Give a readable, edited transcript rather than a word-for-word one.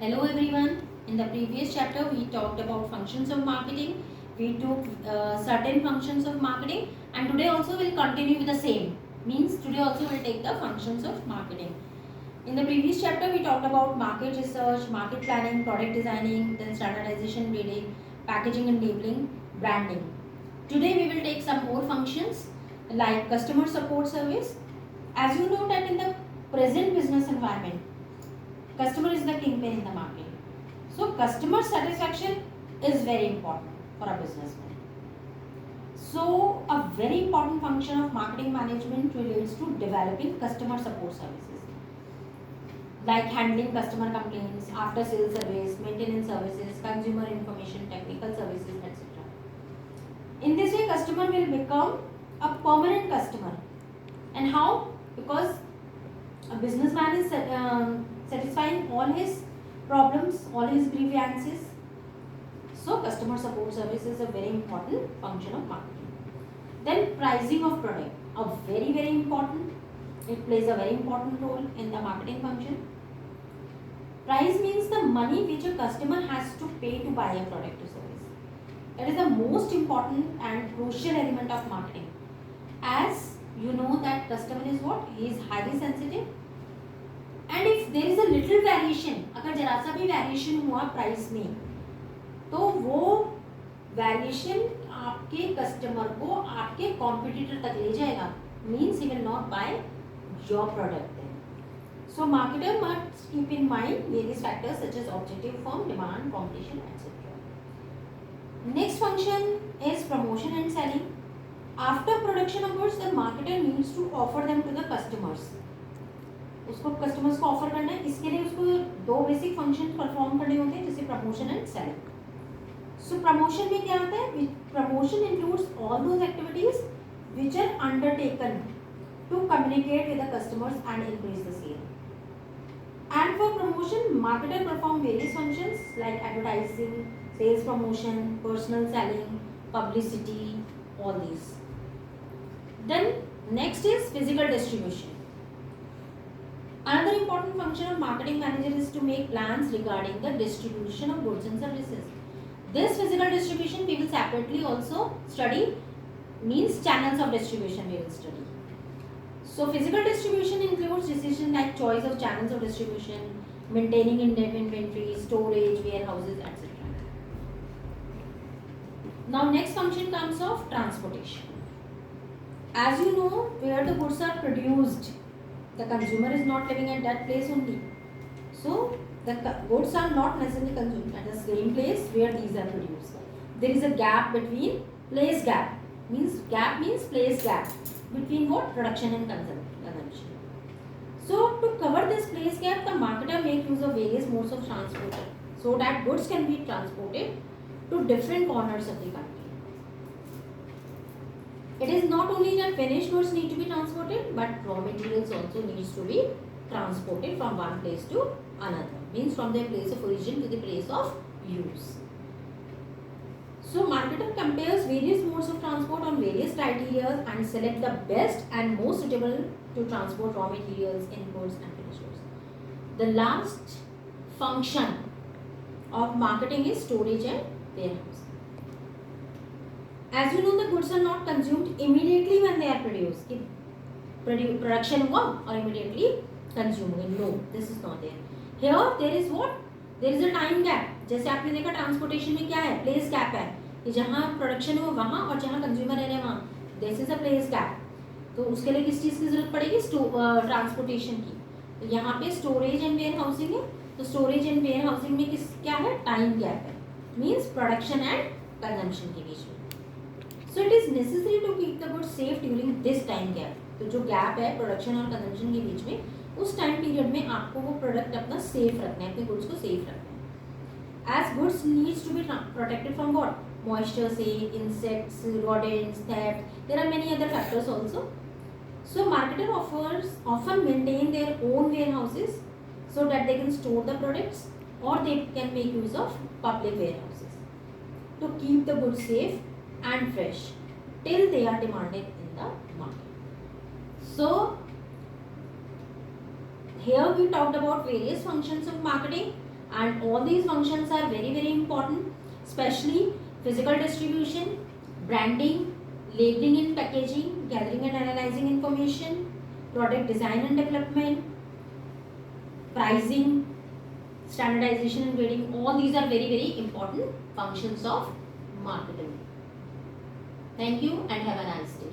Hello everyone. In the previous chapter, we talked about functions of marketing. We took certain functions of marketing, and today also we'll continue with the same. Means today also we'll take the functions of marketing. In the previous chapter, we talked about market research, market planning, product designing, then standardization, grading, packaging and labeling, branding. Today we will take some more functions like customer support service. As you know that in the present business environment, customer is the kingpin in the market. So customer satisfaction is very important for a businessman. So a very important function of marketing management relates to developing customer support services like handling customer complaints, after sales service, maintenance services, consumer information, technical services, etc. In this way, customer will become a permanent customer. And how? Because a businessman is satisfying all his problems, all his grievances. So customer support service is a very important function of marketing. Then pricing of product, a very important. It plays a very important role in the marketing function. Price means the money which a customer has to pay to buy a product or service. It is the most important and crucial element of marketing. As you know that customer is what? He is highly sensitive. And if there is a little variation, अगर जरा सा भी variation हुआ price में, तो वो variation आपके customer को आपके competitor तक ले जाएगा. Means he will not buy your product then. So marketer must keep in mind various factors such as objective firm, demand, competition, etc. Next function is promotion and selling. After production of goods, the marketer needs to offer them to the customers. उसको customers को offer करना है, इसके लिए उसको दो basic function perform करने होते हैं जैसे promotion and selling. So promotion में क्या होता है? Promotion includes all those activities which are undertaken to communicate with the customers and increase the sale. And for promotion marketer perform various functions like advertising, sales promotion, personal selling, publicity, all these. Then next is physical distribution. Another important function of marketing manager is to make plans regarding the distribution of goods and services. This physical distribution we will separately also study, means channels of distribution we will study. So physical distribution includes decision like choice of channels of distribution, maintaining inventory, storage, warehouses, etc. Now next function comes of transportation. As you know, where the goods are produced, the consumer is not living at that place only. So the goods are not necessarily consumed at the same place where these are produced. There is a gap between place gap. Means place gap between what? Production and consumption. So to cover this place gap, the marketer make use of various modes of transport so that goods can be transported to different corners of the country. It is not only that finished goods need to be transported, but raw materials also needs to be transported from one place to another. Means from their place of origin to the place of use. So marketer compares various modes of transport on various criteria and select the best and most suitable to transport raw materials, inputs and finished goods. The last function of marketing is storage and warehouse. As you know, the goods are not consumed immediately when they are produced. Production हुआ और immediately consumed हुए. No, this is not there. Here there is what? There is a time gap. जैसे आपने देखा transportation में क्या है? Place gap है कि जहाँ प्रोडक्शन हो वहाँ और जहाँ कंज्यूमर रह रहे हैं वहाँ. This is a place gap. तो उसके लिए किस चीज़ की जरूरत पड़ेगी? ट्रांसपोर्टेशन की. तो यहाँ पे स्टोरेज एंड वेयर हाउसिंग है. तो स्टोरेज एंड वेयर हाउसिंग में किस क्या है? टाइम गैप है. मीन्स प्रोडक्शन एंड कंजम्पशन के बीच में. So it is necessary to keep the goods safe during this time gap. तो जो गैप है प्रोडक्शन और कंजम्पशन के बीच में, उस टाइम पीरियड में आपको वो प्रोडक्ट अपना सेफ रखना है, अपने गुड्स को सेफ रखना है. As goods needs to be protected from what? Moisture, say, insects, rodents, theft. There are many other factors also. So marketer often maintain their own warehouses so that they can store the products, or they can make use of public warehouses to keep the goods safe and fresh till they are demanded in the market. So here we talked about various functions of marketing. and all these functions are very very important, especially physical distribution, branding, labeling and packaging, gathering and analyzing information, product design and development, pricing, standardization and grading. All these are very very important functions of marketing. Thank you and have a nice day.